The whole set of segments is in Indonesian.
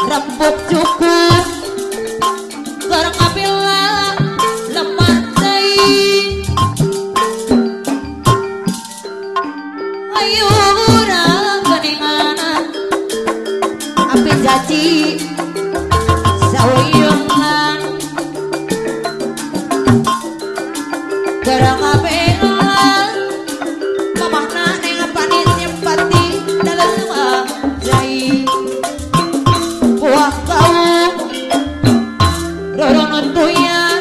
rembuk cukup bareng apila lemah cai ayo urang geningan api jaji sauyungan bareng apila mamahna neng apani simpati dalam jai buah kau rorono tuyan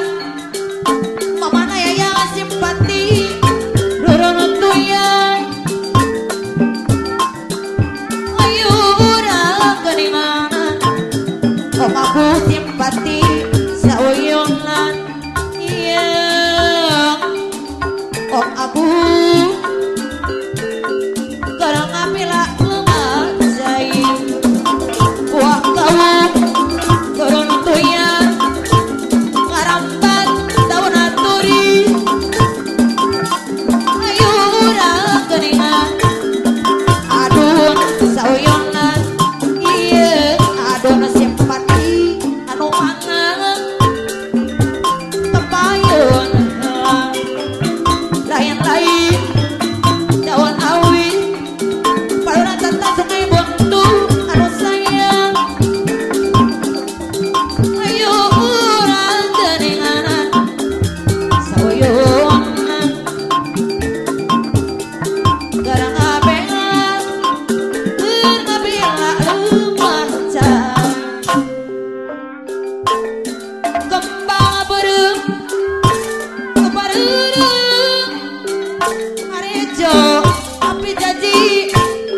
mamahna ya simpati rorono tuyan ayo urang geningan om aku simpati sauyungan iya om aku garang apila lemah jai buah kau turun tuyan ngarambat daun aturi ayo urang geningan adun sauyungan iya adun simpati anu mangan tepayun lain-lain daun awi paluran tentang sungai buntu anu sayang ayo urang geningan sauyungan garang abengan ngabila lemah cai kembang berem kepareureum arejo api jaji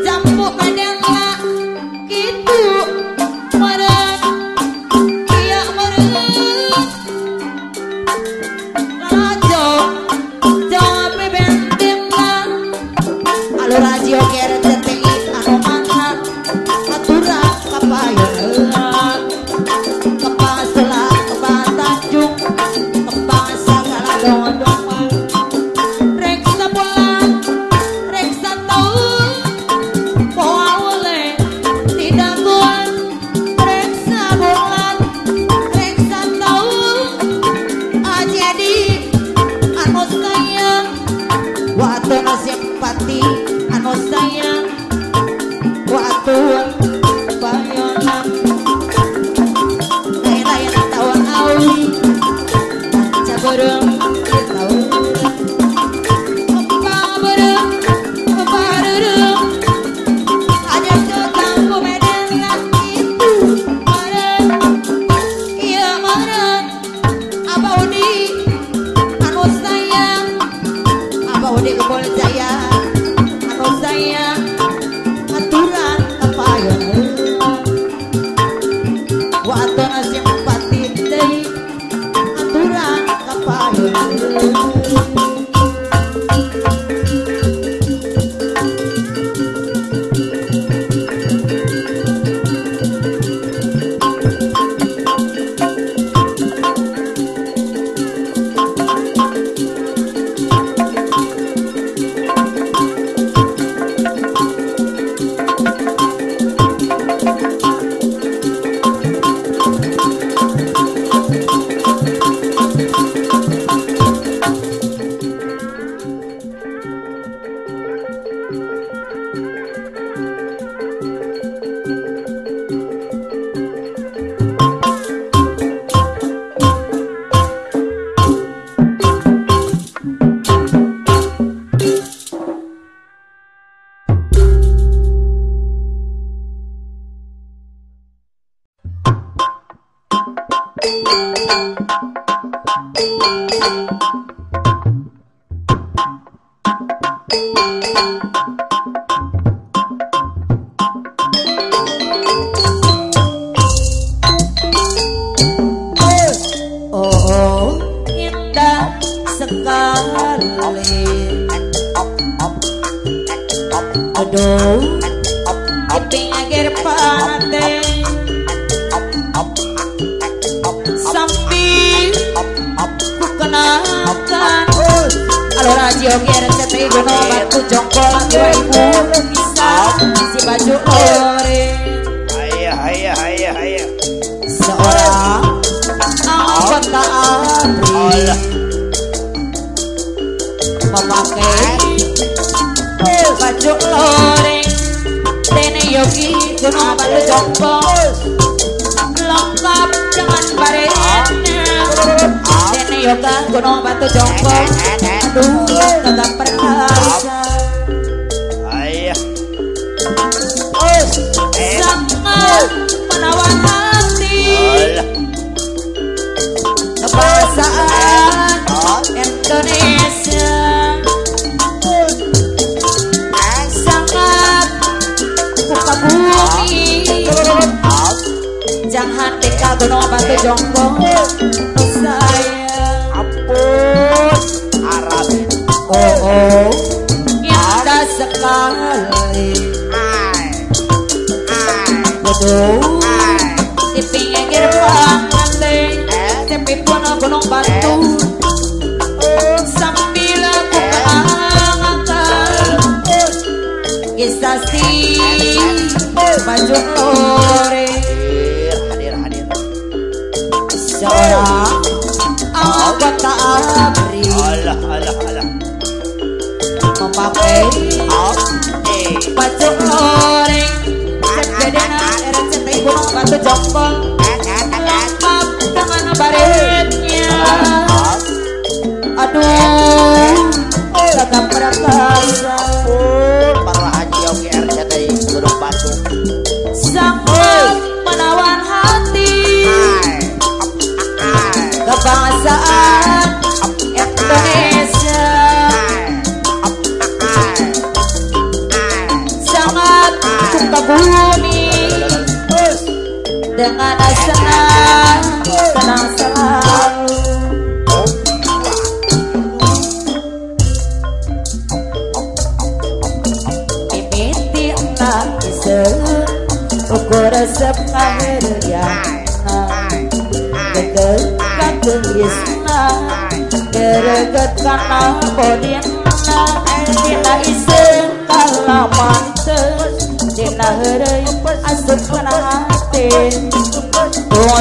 jambu medela gitu meren iya meren lalajo jawab bentim lah alo radio kere CTI anu mangan aturan kapayun kembang selah kembang tanjung kembang sagala dong-dong reksa bulan reksa tahun poa oleh tidak kuat reksa bulan reksa tahun jadi anu sayang waktu simpati anu sayang waktu bayonan lain-lain tahun awi caburung tahun kembang berem kepareureum aja ketangku medela itu meren iya meren abah udi anu sayang abah udi kebon jaya anu sayang aturan kapayun waktu simpati deui aturan kapayun aduh iping agar panate sambil ku kenakan alo radio kira CTI Gono Batu Jongkol 2000 bisa si baju ore ayah seorang anggota ABRI memakai baju loreng Dene Yogi Gunung Batu Jombong lengkap dengan baretnya Dene Yoga Gunung Batu Jombong aduh tetap perkasa sangat menawan hati kebahasaan Indonesia sangat buka bumi jangan dekat Gunung Batu Jombong sayang ampun Arabin oh indah sekali bodoh di pinggir pantai tepi pun Gunung Batu sambil aku keangatan kisah si baju lore hadir seorang anggota ABRI alah memakai baju lore sebedena RCTI Gunung Batu Jombong lengkap dengan baretnya aduh tetap perkasa para haji Yogi RCTI Gunung Batu sangat menawan hati kebangsaan Indonesia sangat buka bumi dengan senang tenang selalu mimitilah isu ukur resep kaheriana deket kagelisna dereget kana bodina dina isu kalah mantes dina heureuy asup kana hati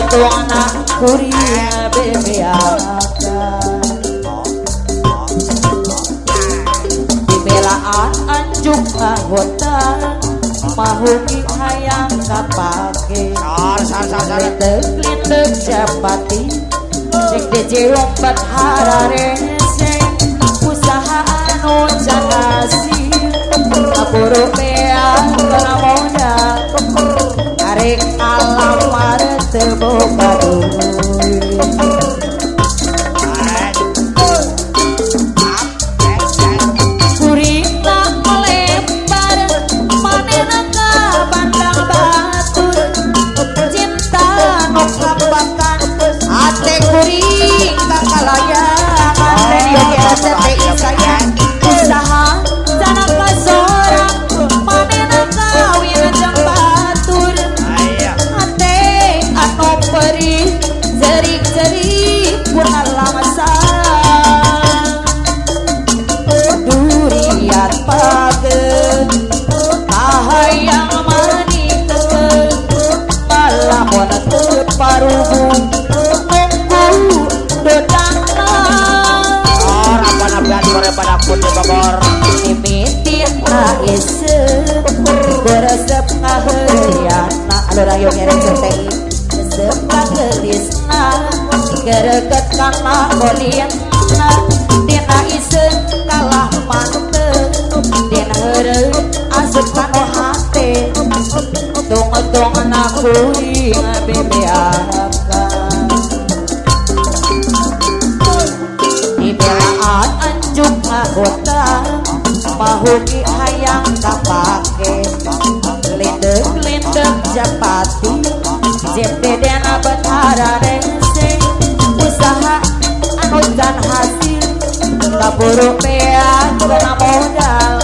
tuang anak kuring bebeakan dibelaan anjuk ngahotan mahugi hayang kapake lindeg japati cek dijeung bat hararese usaha anu can hasil kaburu beang kana modal arek alamar teu boga duit sayang usaha tanah kasorang manena kawin jeung batur ate anu perih jerik-jerik puna lamasang durian pageun kahayang manikeun malamun teu parugu nunggu dodangna sore pada pun di Bogor mimitin isep beresep ngaheriana alur ayo RCTI resep kagelisna gereget kana bolina dina isep kalah mantep dina heureuy asup kana hate tong-tong anak kuring bebeakan dibelaan anjuk anggota mahugi hayang kapake lindeg japati jepedena betara rese usaha anu can hasil kaburu beang kana modal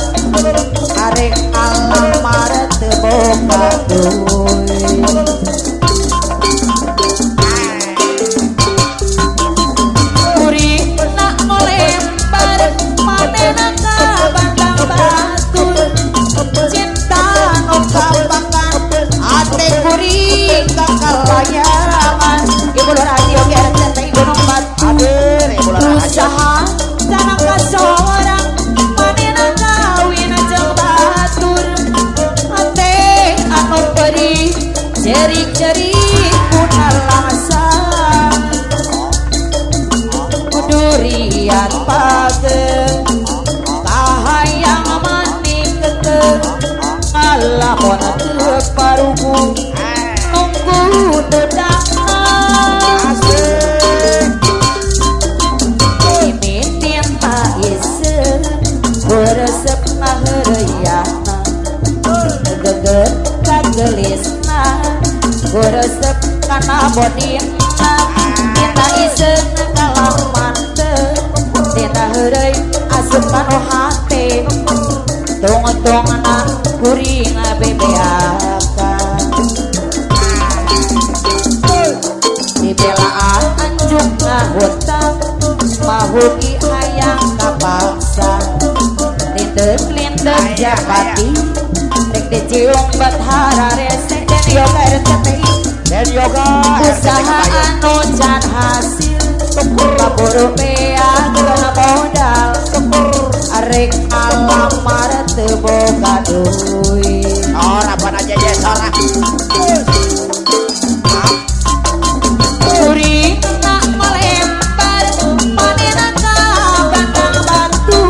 arek alamar teu boga duit cinta nu kabakan ate kuring kakalayan cerik-cerik punalasan durian pageng kahayang maning keteng ngalakon teu parugu nunggu dedang imitin paisen beresep ngaheureuyana geger kagelisna beresep kana bodina kita isen kalah mantep tina heureuy asup kanu hate tong-tongna kuring bebeakan dibelaan anjuk ngahutang mahuki hayang kapaksa lindek-lindek japati rek dicium bathara rese dan yoga RCTI dan yoga usaha anu can hasil kaburu bea geuna modal arek alamar teu boga duit ora pana jeje sora kuring nak melempar manena ka bandang batu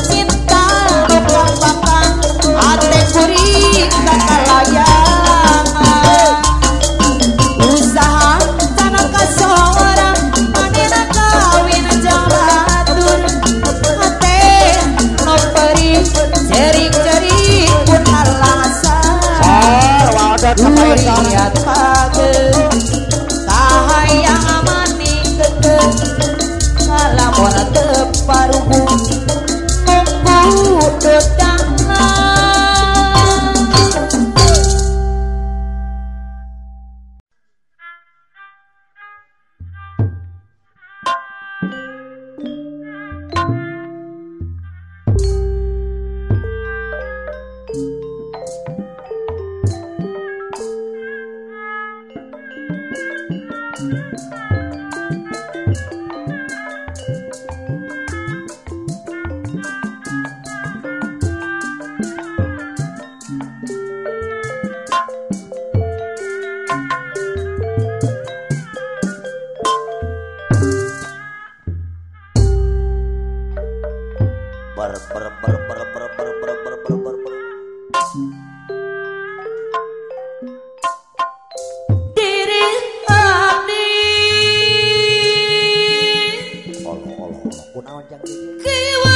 cinta nu kapakan ate kuring kakalayangan usaha tanah kasorang manena kawin jang batur ate nu perih cerik-cerik pun alasan durian pageng kahayang maning keteng ngalamun teu parugu nunggu dedangan diri abdi kunaon jang jeje kiwari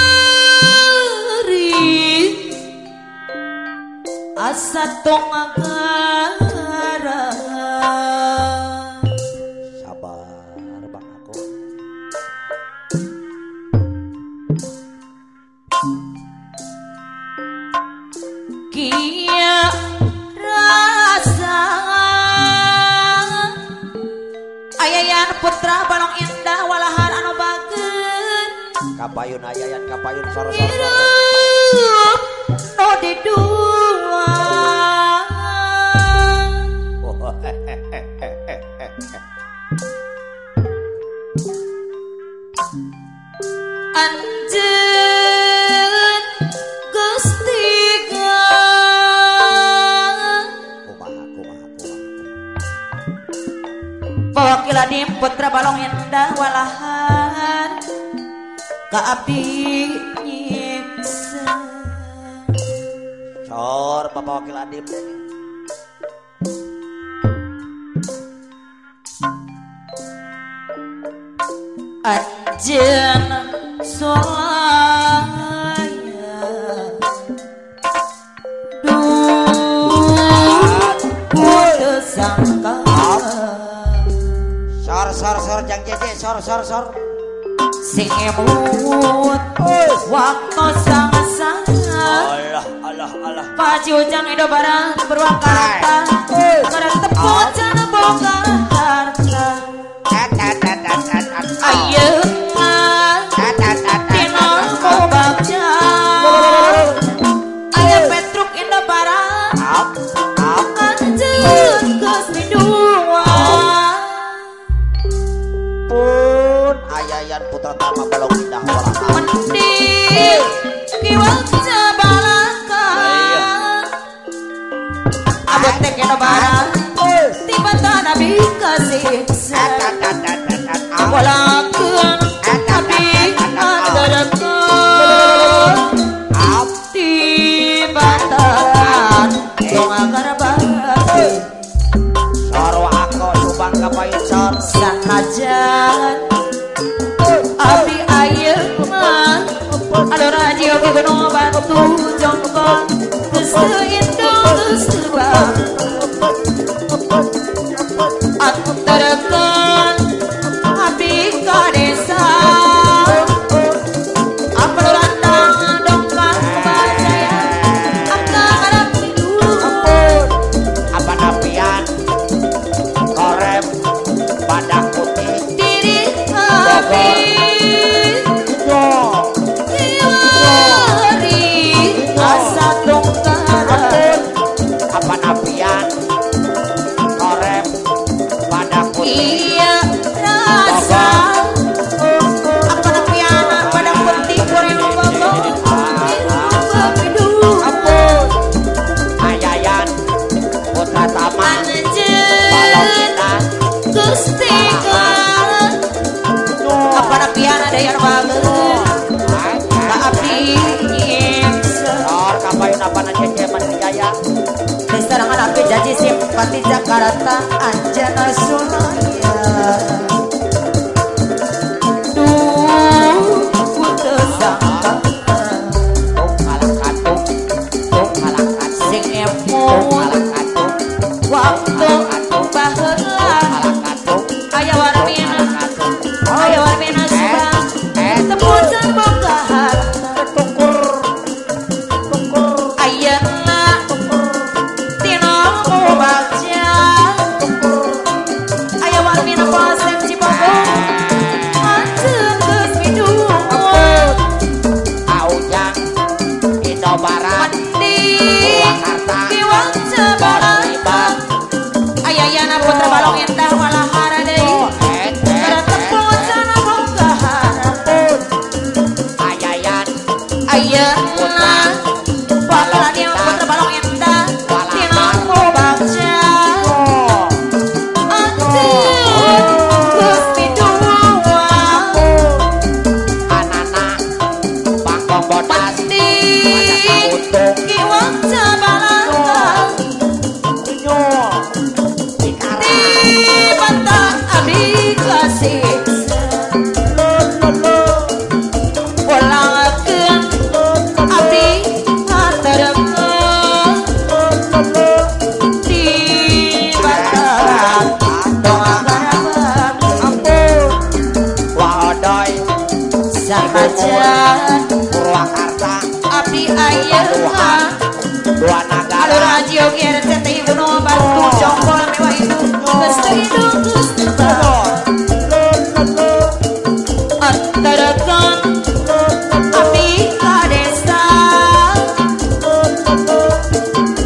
asa tongagara sabar bang aku kia rasa ayayan putra balong indah walahar anu bageun kapayun ayayan kapayun sor-sor hirup no didua anjeun Gusti Pawakiladim putra balong indah walahan ka abdi nyiksa sor bapak wakil adim anjeun solaya kudu sangka sor jang jeje sor sing emut waktu sangat alah paci ujang Indo Barat beruang karta ngeretep hujan boga harta ayeuna dina bagja aya Petruk Indo Barat anjeun geus midua pun ayayan putra tama balong indah walahan mending kiwanja balaka abot teh Indo Barat sanajan abdi ayeuna anu radio ge gunung batu jongkong geus teu indung geus teu bang antarkeun abdi ka desa Janji simpati Jakarta Anjana Sulaya duh kudu sangka kalakatung sing emut waktu baheula aya warmina subang tepusan boga harta ayeuna putra balong indah walahara deui teratepun sana boga harapun ayayan ayeuna pakaladieu putra balong indah tina mubaca anjeun geus pidua anana bangkong bodas kiwang cabalaka Purwakarta abdi ayeuna dua negara anu radio RCTI gunung batu jongkol mewah itu geus teu indung geus teu antarkeun abdi ka desa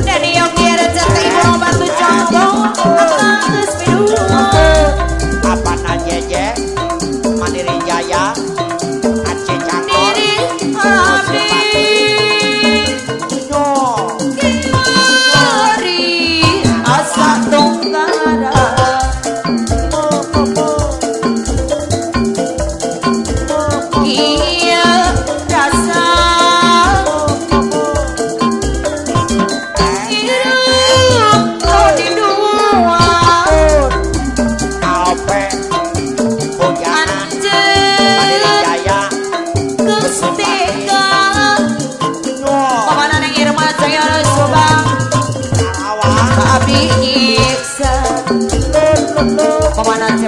radio RCTI gunung batu jongkol akang geus pidua apana jeje Mandiri Jaya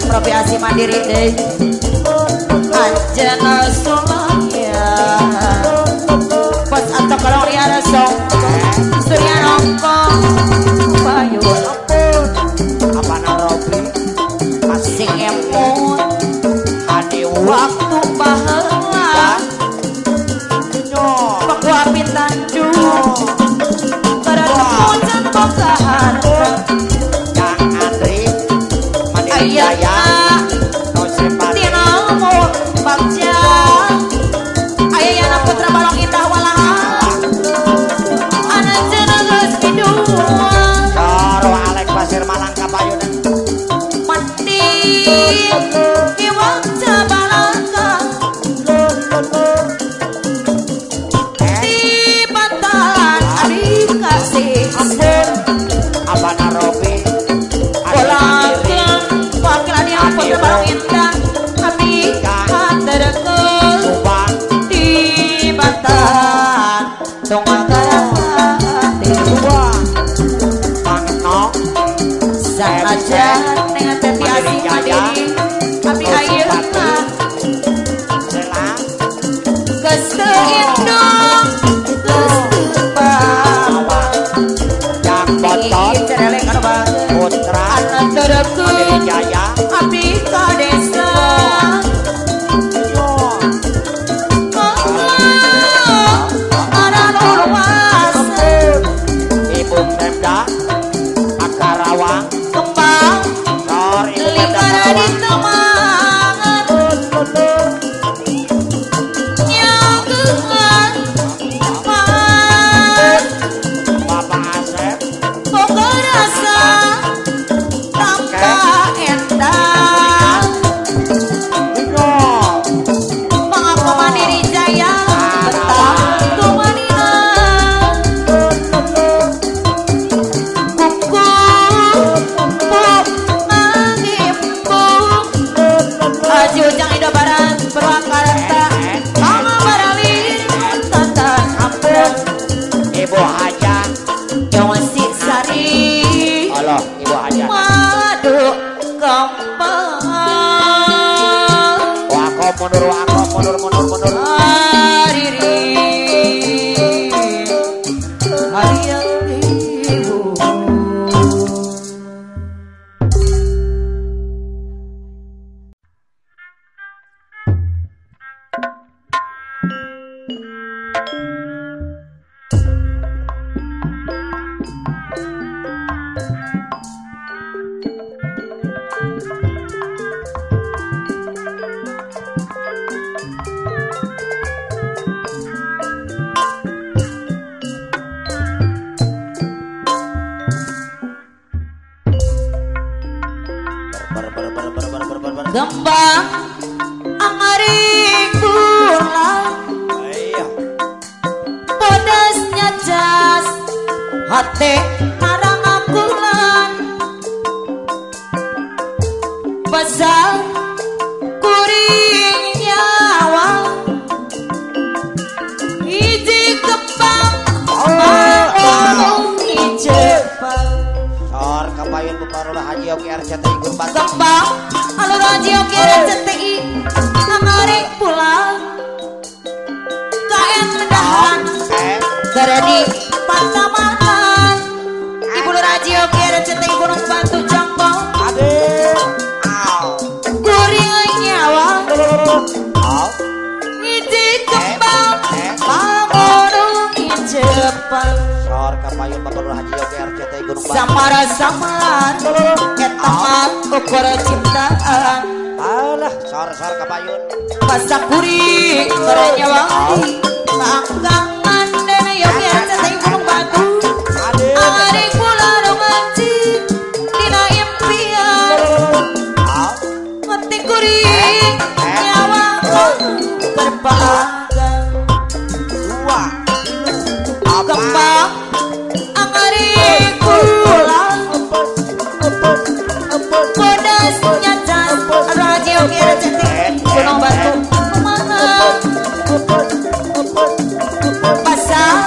Provinsi Mandiri deh Anjana Sulaya pas atau kalau lihat song Surya nongkong bayu apa narobi masing emut adi waktu baheula pakuapin Tanjung karena pujan boga harta Kang Andri Mandiri Jaya aja neng teti asih mandiri abdi ayeuna geus teu indung geus teu bawa yang botol cereleng anu bageus putra anu teurekeun jaya abdi ka desa ibu Pemda Akarawang kembang sorry lingkara di temangan nyageungan pan Bapak Asep boga rasa tamka endang mangako mandiri jaya betah kumanina kuku Ajujang Indo Barat Purwakarta Mama Barali Tata Ampun Ibu Haja Yawasi Sari Allah Ibu Haja Madu Gampang wako mundur Hariri Hari ibu Gembang angari pulang podasnya jas hati marang akulan basah kuring nyawa hiji kembang ngomong Jepang sor kapayun Buparula Haji Oki RCTI Gurban kembang alur Haji Oki RCTI angari pulang kaen mendahan Garadi Pantamanan Ibu Haji Oki RCTI Gunung Batu Jambang ade kuring nyawa au hiji kembang ngomong Jepang sor kapayun Buparula Haji Oki RCTI Gunung Batu samara samar etaman ukur ciptaan alah sor kapayun pasak kuring merenyawangi keanggangan dan Yogi RCTI Gunung Batu ade hari kula romanci dina impian au mati kuring nyawa berpagang dua kembang angari kula podas nyacas Haji Oki RCTI Gunung Batu kemana pasang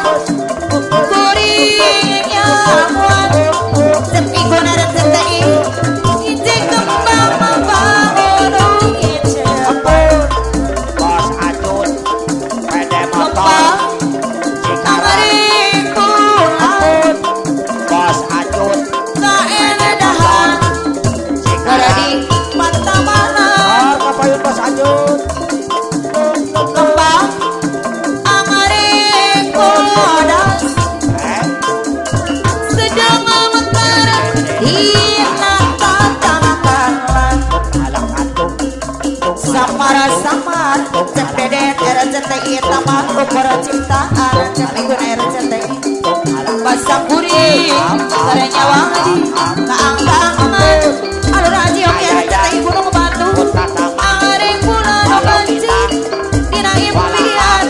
kuring nyamuan sepi guna RCTI hiji kembang membangun Jepang bos Ajun pede motor kembang Cikarang angari kula bos Ajun kaedahan Garadi Pantamanan sor kapayun bos Ajun kembang angari kodas sedang mementar hina tatangkalan alang antum samara samar cepeden RCTI taman ukur ciptaan cepigun RCTI basang kuring karenyawangi keanggangan alur Haji Oki RCTI Gunung Batu angari kula romanci dina impian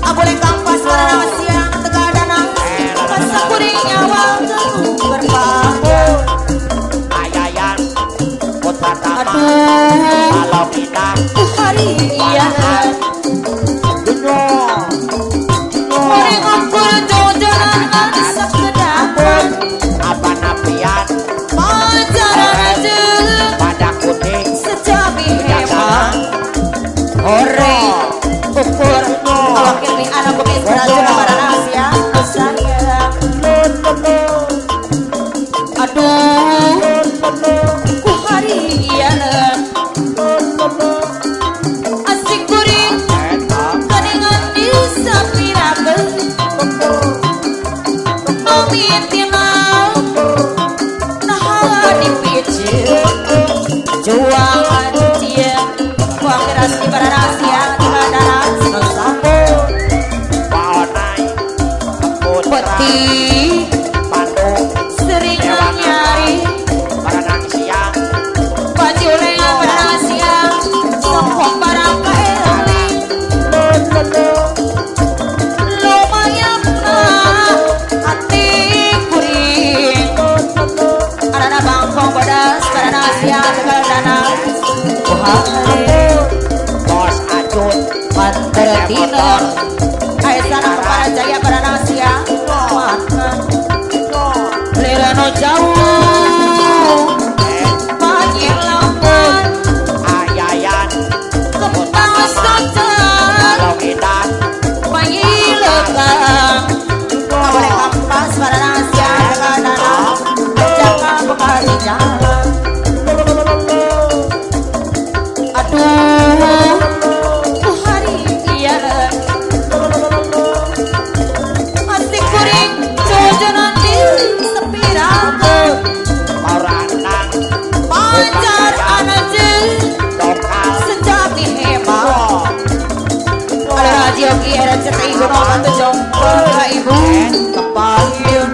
abuleng kampas sarana siang tegadanang basang kuring nyawa berbangun ayayan putra tama aduh kalau kita hari iya kuring ukur jojonan sekedapan apa napian pacaran juang dia buang keras di para rahasia kebenaran sino sambung peti Pandu sering nyari Baranang siang baju lengan para rahasia sombong barang kaeling lumayan hati kuring anak bangkong bodas para rahasia tegal dana Bos Ajun Panteretino Aisana para jaya para rahasia Lirano jauh Banjir lampun Ayayan Kembang socan Longidan Banjir lekang Boleh kampas para rahasia kadang jangan bekali jalan aduh hari iya asik kuring jojo nanti sepi rambut Baranang pacar anak Dokal sejati hebat ada radio kira cerita ibu nomor tujuh ibu kepayun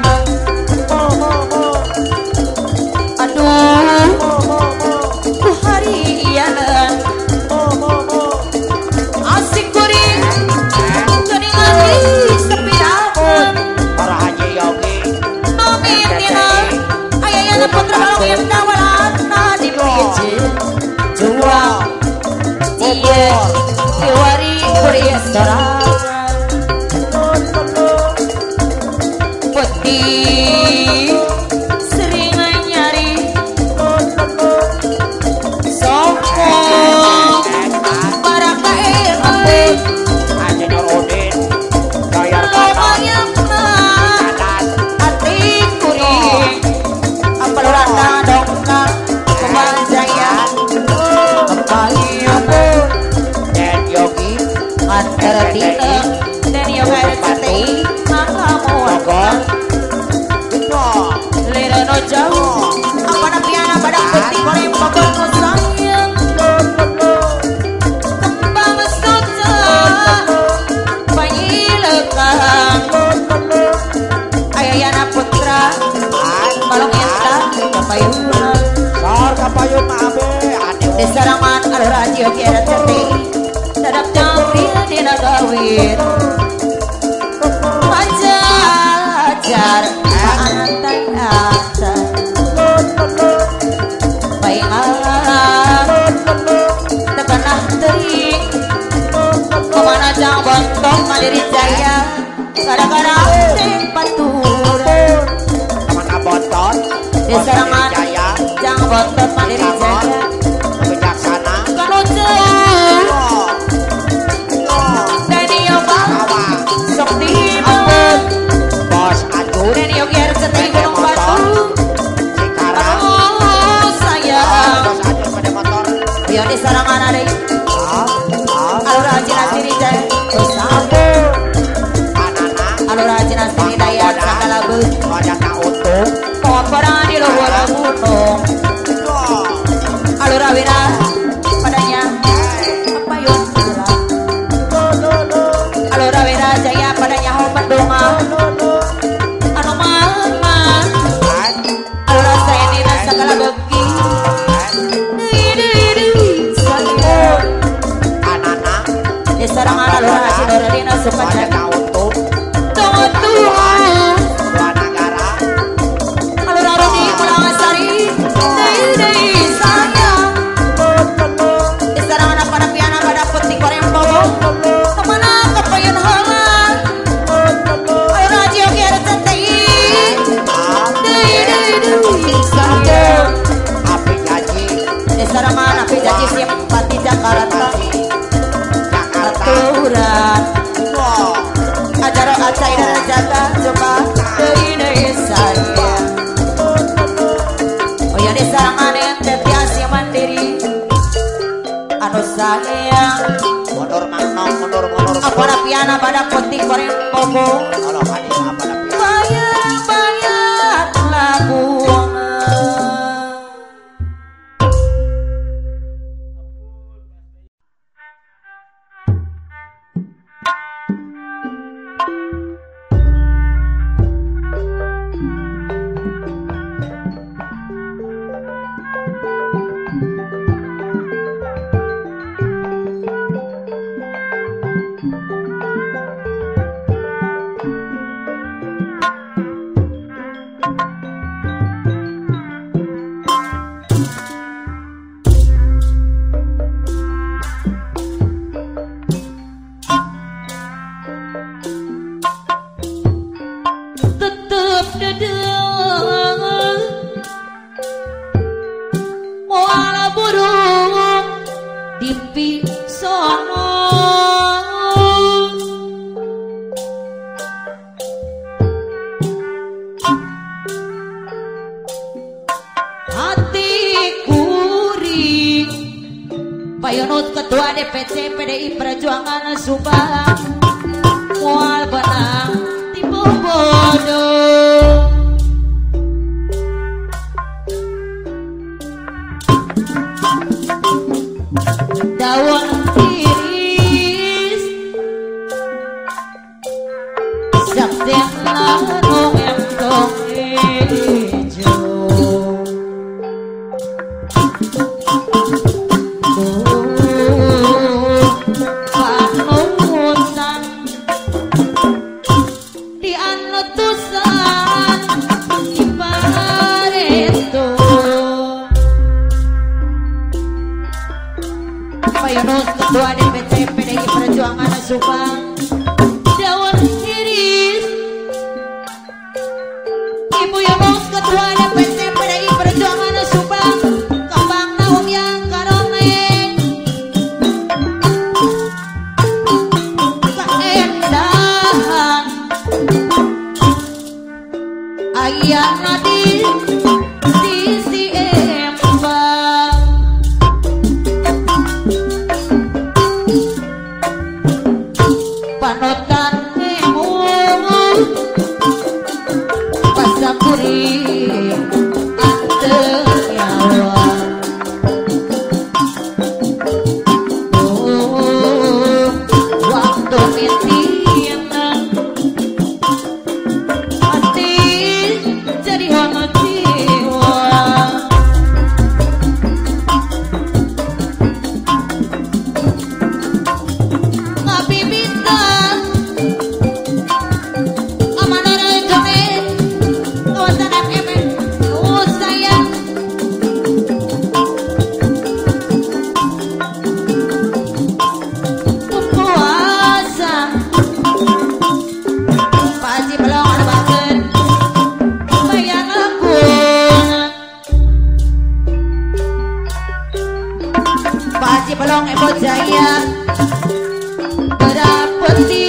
aduh hari iya asik kuring jadi ngali sepi rambut Para Haji Yogi nomintina ayayana putra balong yang dawarana di piji jual dia diwari kuring sorangan peti sering nyari sombong barang kaeling Haji Nurudin Bayar Kata lumayan Kanan hati kuring apal rata dongkal kemanjaya kepayun Dan Yogi antara dina dan yoga rezeki makamu akan lirano jauh apa napiana pada putih goreng pokok sayang kembang soca bayi lekang ayayana putra balong entah kepayunan Sor kapayun abe ane di sarangan alur radio kiara certi dadap jambil dina gawin pajajar antai-antai baingan tekanah tering kemana jang bontong mandiri jaya gara-gara tempaturan Kemana bontot di sarangan Jaya jang bontot mandiri jaya Kebijaksana kanu jauh dari yoga sok dibangun Bos Ajun dari yoga harus setai gunung batu Sekarang aduh sayang Bos Ajun pada motor biar di sarangan ada alur rajin asiri jaya sambung Anana alur rajin asiri daya segala bus Banyak tak utuh kotoran di luar gunung alur awira padanya apa yun alur awira jaya padanya ho pendunga anu mama alur rasa ini rasa segala beki sayang Anana di sarangan alur rajin doradina suka Banyak jaya tak utuh tuh Dua negara alur aruni pulang sari dei sayang di sarangan apa napiana pada putih koreng bobo kemana kepayun halan alur radio kiara centai dei sayang Api Haji di sarangan api janji simpati Jakarta Jakarta aturan acara acara jaga coba dei sayang oh ya di sarangan yang tetiasi mandiri anu sayang Mundur manong mundur apa napiana pada putih koreng bobo Kalau hadir apa tapi bayar lagu Payunut Ketua DPC PDI Perjuangan Subang mual benang tipu bodoh daun iris saktian lanung emtong hijau Ketua DPC PDI Perjuangan Subang daun iris Ibu Yunus Ketua DPC PDI Perjuangan Subang kembang naung yang karone keendahan ayana di sisi embang panutan nemu pasapuri anteng nyawa waktu mintina hati jadi hangat jiwa ngabi bintang Belong Ebo Jaya berapeti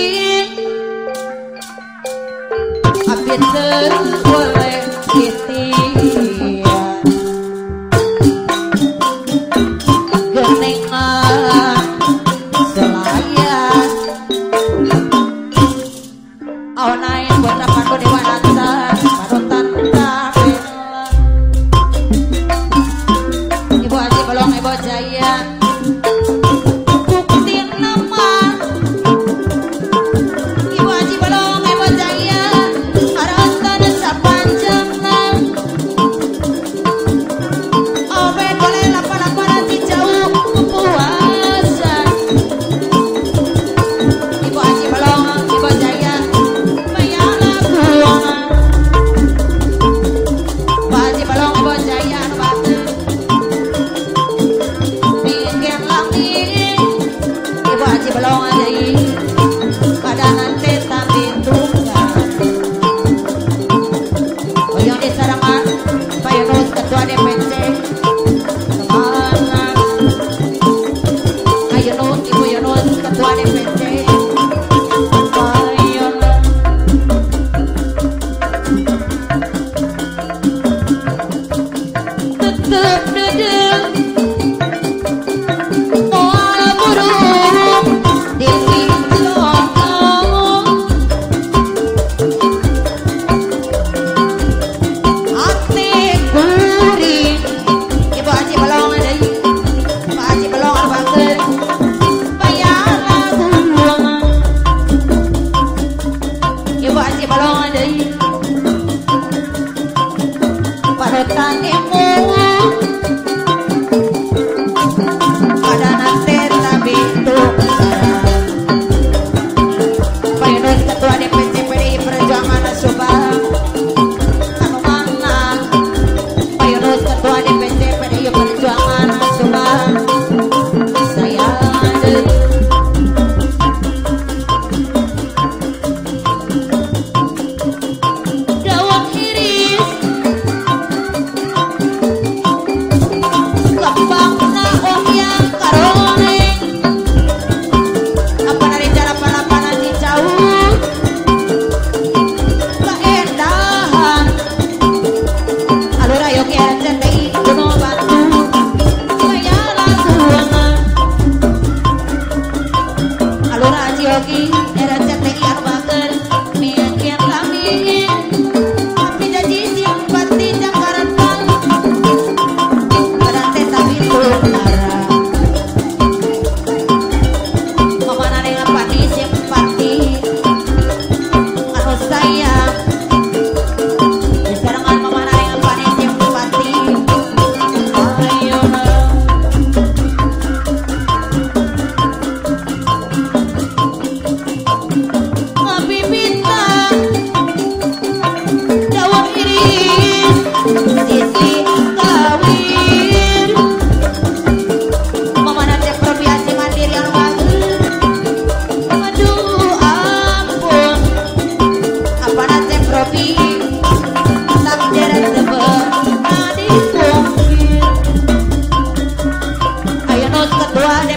abis boleh ikhtiar geningan selayan awaнаin buat rapandu dewanatan panutan kabela Ibu Haji Belong Ebo Jaya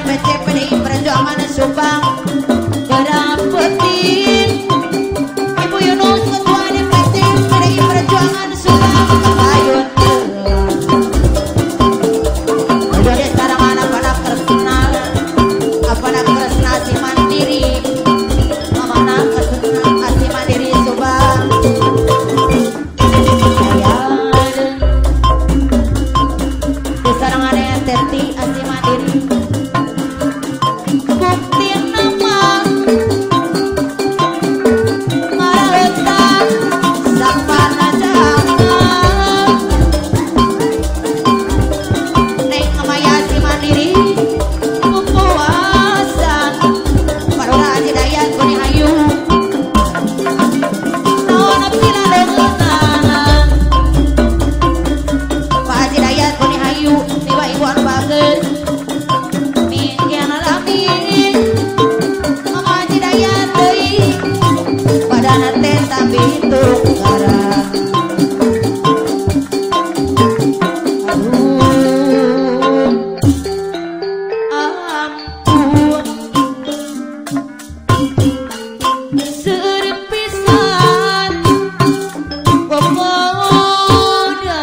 DPC PDI Perjuangan Subang dapetin Ibu Yunus Ketua DPC PDI Perjuangan Subang Kayun jadi sekarang anak-anak terkenal anak Kresna si Mandiri anak Kresna si Mandiri Subang sekarang ada yang terti si Mandiri bukti nama ngaletan sapana jangan neng amaya si Mandiri kepuasan Parora Haji Dayat Boni Hayu naon pila dengetan Pak Haji Dayat Boni Hayu tiba ibu anu bageus minggian alami Mama Haji Dayat deui padana teh tapi tukara ampun serpisan pemuda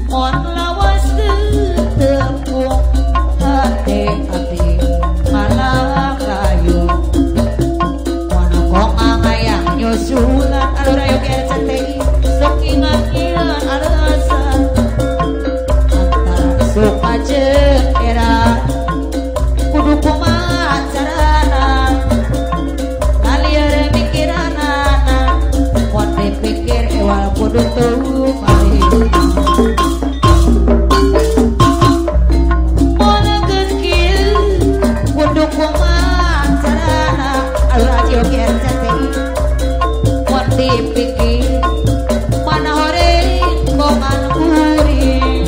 mon lawas tepung hati-hati malah kayu mana kong angayang nyusulan alur ayo RCTI sok ingat-ingat alasan antara suka jeung era kudu kumaha carana alieur mikiranana mun dipikir ewal kudu teu mali dipikir mana hore kongan kuring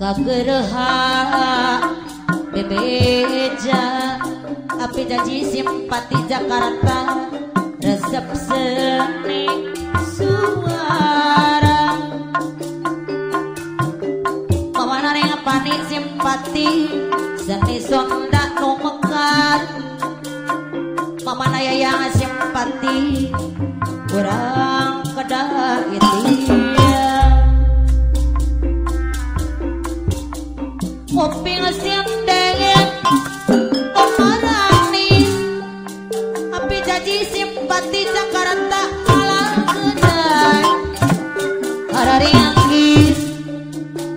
kagereha bebeja api janji simpati Jakarta resep seni suara pamana yang panik simpati seni sonda nu mekar pamana yang simpati kurang kedah itu kopi ngesiap dengeng pemarani api janji simpati Jakarta malah kedai harari anggis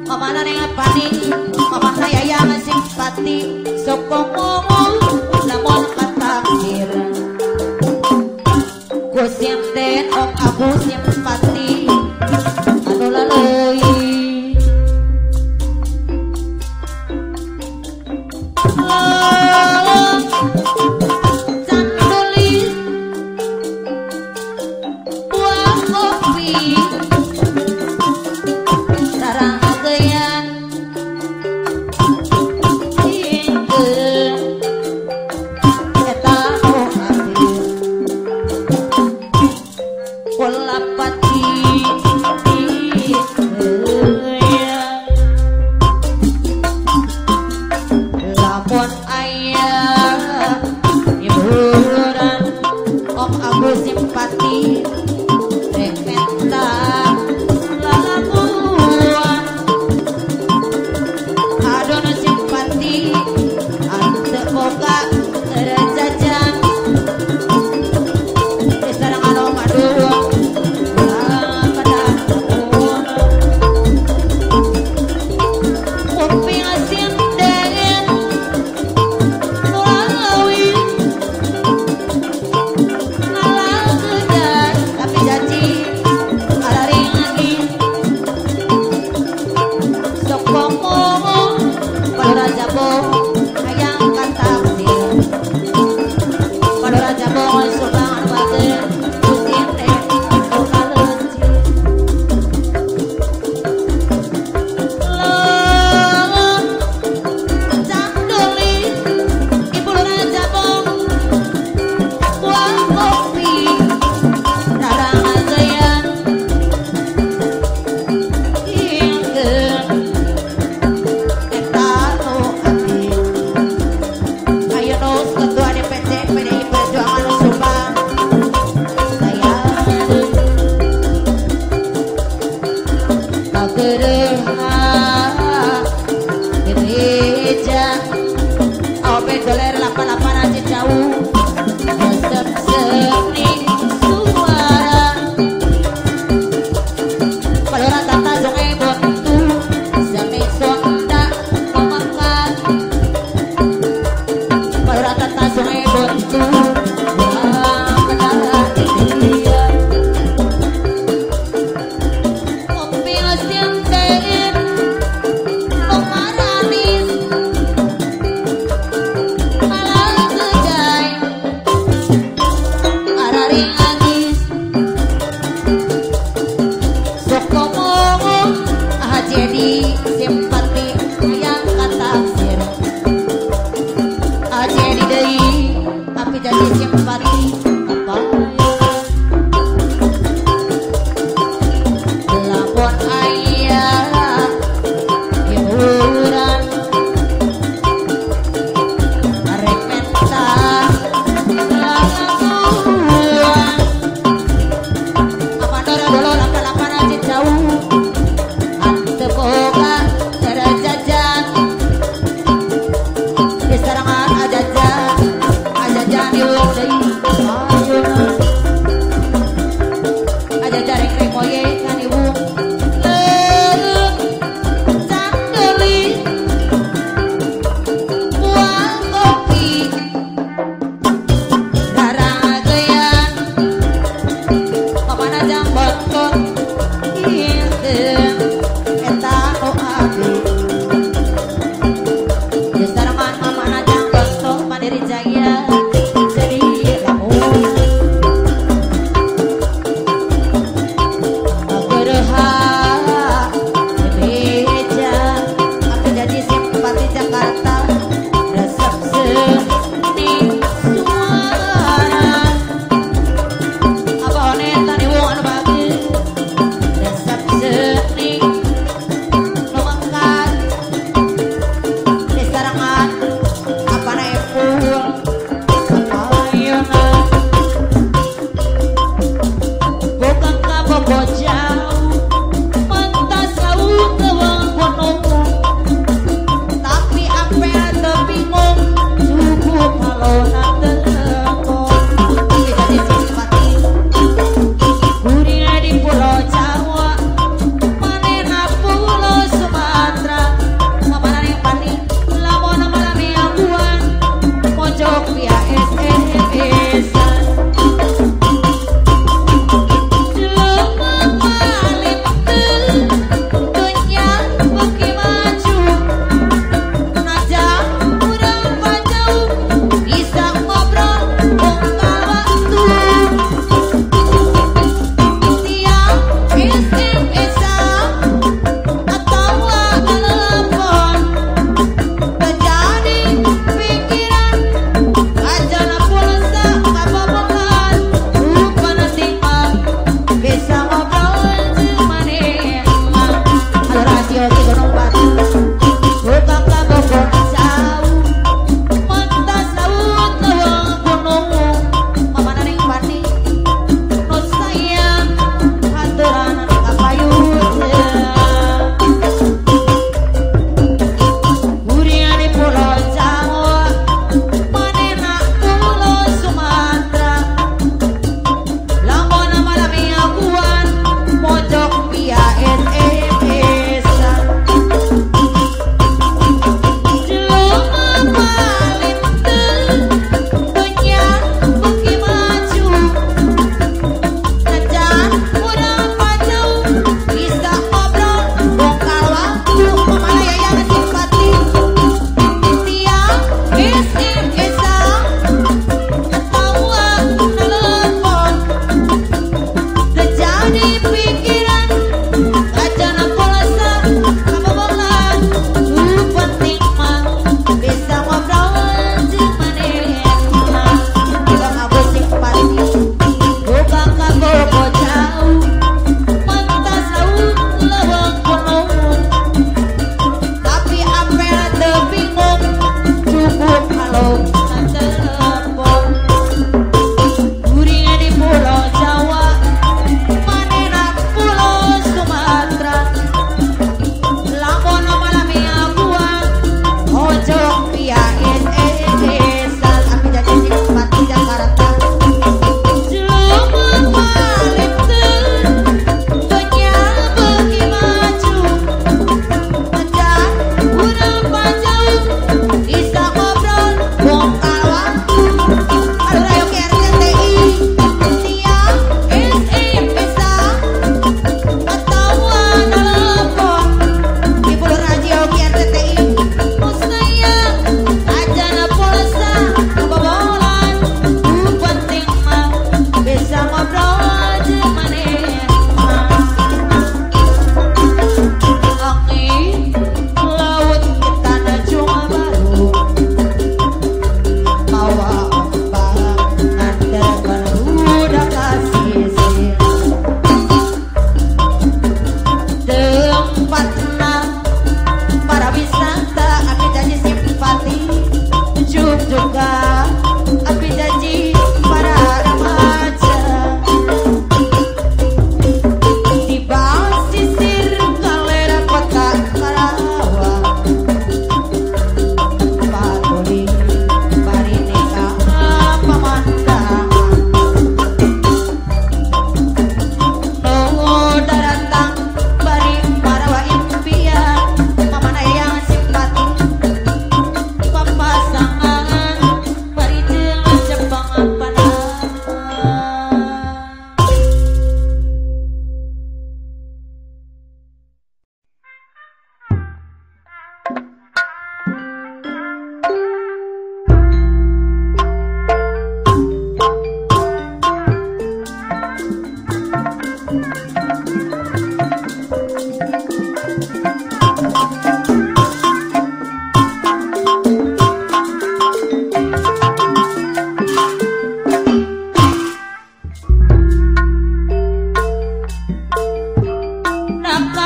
pamana yang panik pamana yang simpati sokong ngomong namun katakdir ku simpen om aku simpati anu lalui candulis buah kopi sarang geyan lamun ayah hiburan om aku simpati rementa lamuan adon simpati ante boga terjajan sarang anu madua tapi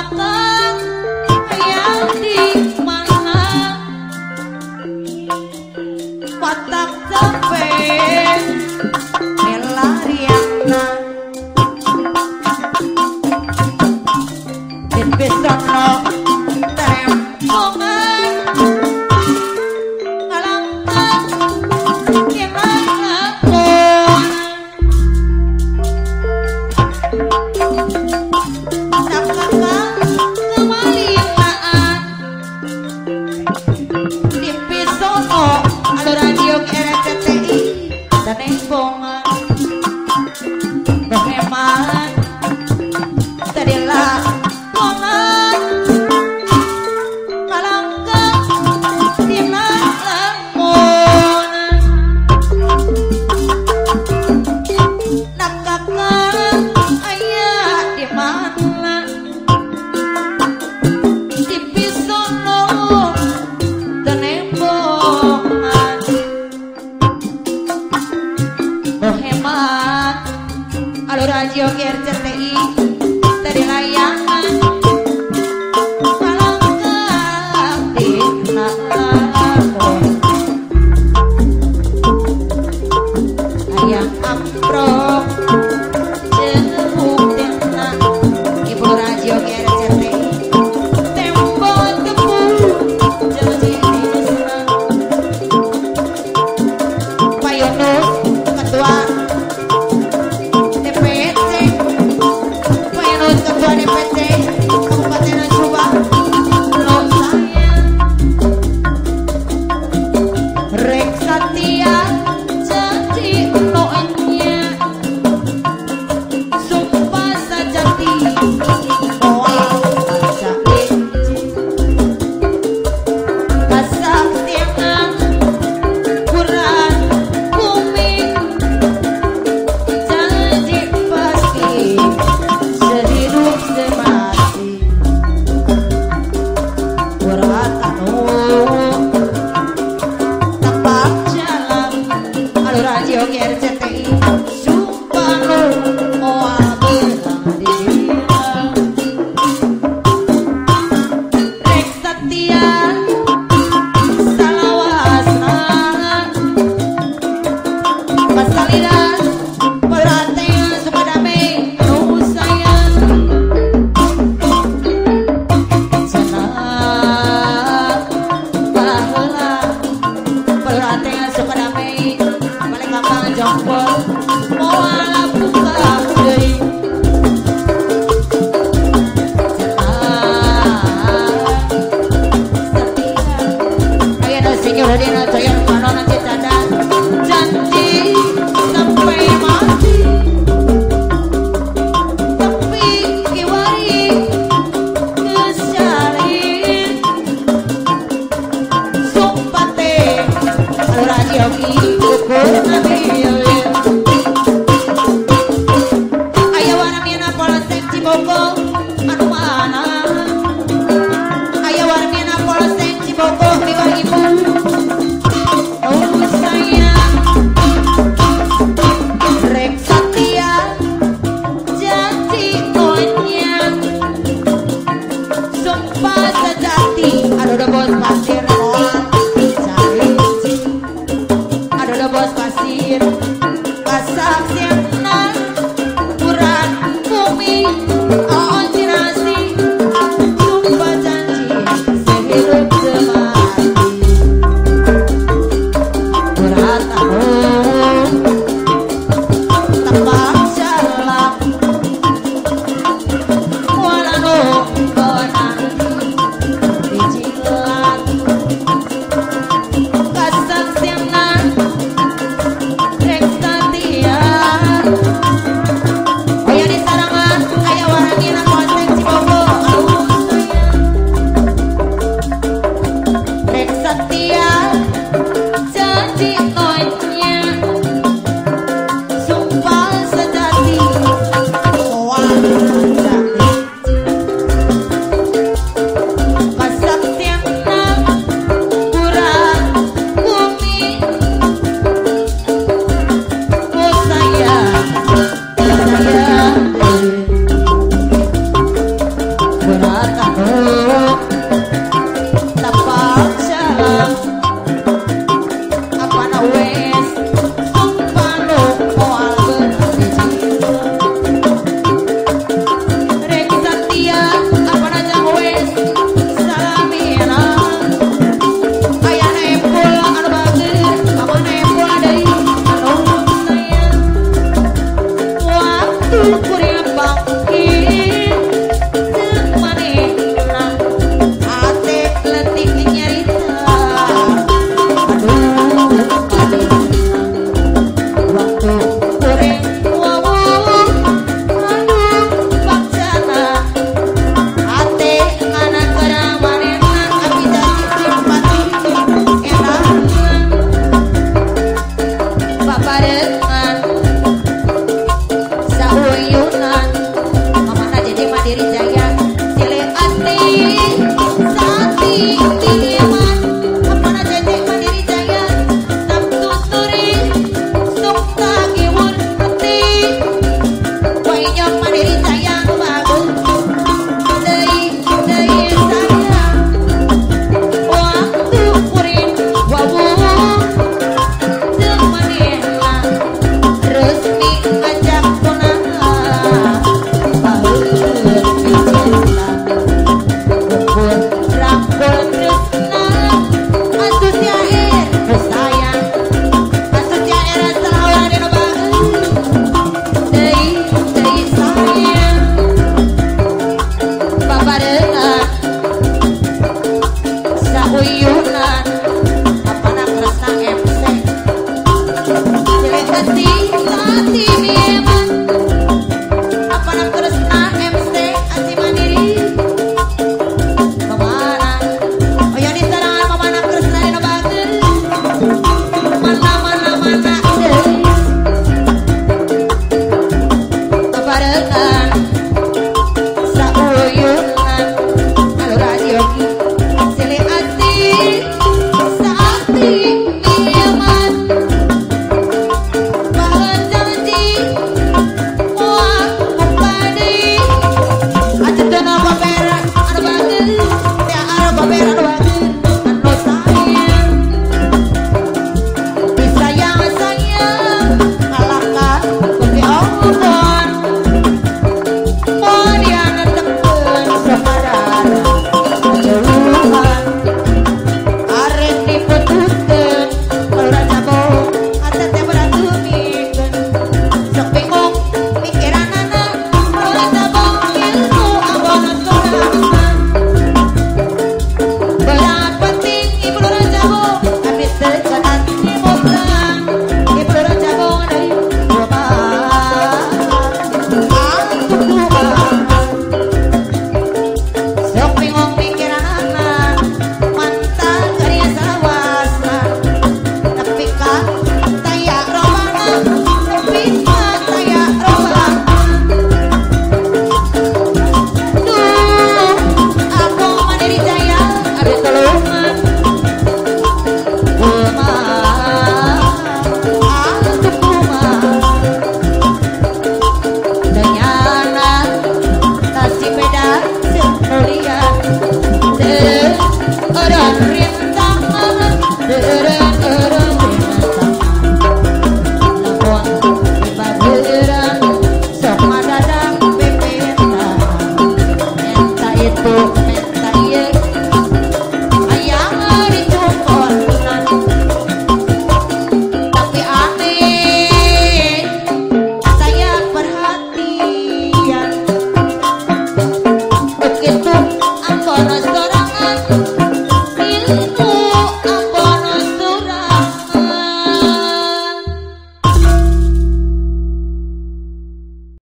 Kakang ayah di mana patak sampai melariana dan besono terempongan ngalangkan yang lakon tak kakang kemalinaan di pisono alur radio RCTI dan empongan bagaimana tadilah kongan malangkah di lamun nak kakang ayah di mana di pisono dan empongan hemat alur radio RCTI tadi layangan malangkah di lamun ayam amprok jehuk dena ibu radio RCTI tempo tepung jenisna Pak Yunus ketua DPC Pak Yunus ketua DPC